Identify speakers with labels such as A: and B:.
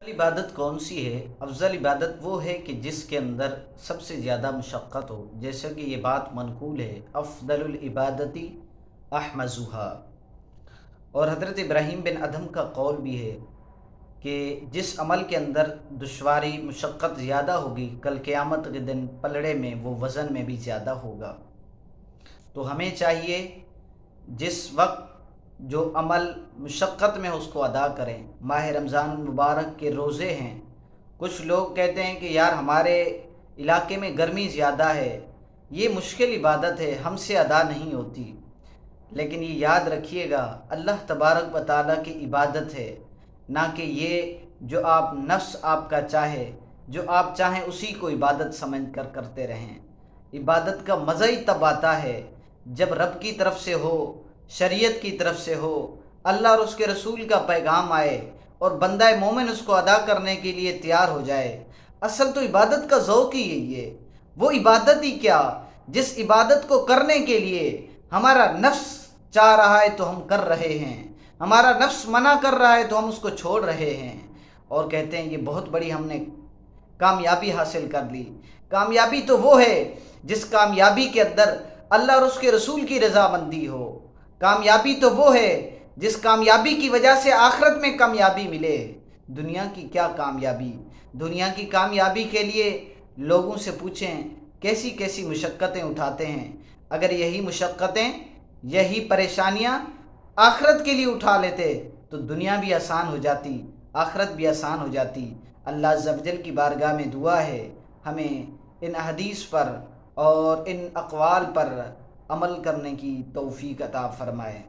A: इबादत कौन सी है? अफजल इबादत वो है कि जिसके अंदर सबसे ज़्यादा मशक्क़त हो। जैसे कि ये बात मनकूल है, अफ़दलुल इबादती अहमजुहा। और हज़रत इब्राहीम बिन अदहम का कौल भी है कि जिस अमल के अंदर दुश्वारी मशक्क़त ज़्यादा होगी, कल क़यामत के दिन पलड़े में वो वज़न में भी ज़्यादा होगा। तो हमें चाहिए जिस वक्त जो अमल मुशक्क़त में उसको अदा करें। माह रमज़ान मुबारक के रोज़े हैं। कुछ लोग कहते हैं कि यार हमारे इलाके में गर्मी ज़्यादा है, ये मुश्किल इबादत है, हमसे अदा नहीं होती। लेकिन ये याद रखिएगा, अल्लाह तबारक व तआला की इबादत है, ना कि ये जो आप नफ्स आपका चाहे, जो आप चाहें उसी को इबादत समझ कर करते रहें। इबादत का मज़ा ही तब आता है जब रब की तरफ से हो, शरीयत की तरफ से हो, अल्लाह और उसके रसूल का पैगाम आए और बंदा मोमिन उसको अदा करने के लिए तैयार हो जाए। असल तो इबादत का ज़ौक़ ही है ये। वो इबादत ही क्या, जिस इबादत को करने के लिए हमारा नफ्स चाह रहा है तो हम कर रहे हैं, हमारा नफ्स मना कर रहा है तो हम उसको छोड़ रहे हैं। और कहते हैं ये बहुत बड़ी हमने कामयाबी हासिल कर ली। कामयाबी तो वो है जिस कामयाबी के अंदर अल्लाह और उसके रसूल की रज़ामंदी हो। कामयाबी तो वो है जिस कामयाबी की वजह से आखिरत में कामयाबी मिले। दुनिया की क्या कामयाबी? दुनिया की कामयाबी के लिए लोगों से पूछें कैसी कैसी मुशक्क़तें उठाते हैं। अगर यही मुशक्क़तें, यही परेशानियां आखिरत के लिए उठा लेते तो दुनिया भी आसान हो जाती, आखिरत भी आसान हो जाती। अल्लाह अज़्ज़ व जल की बारगाह में दुआ है हमें इन हदीस पर और इन अक़वाल पर अमल करने की तौफ़ीक़ अता फ़रमाए।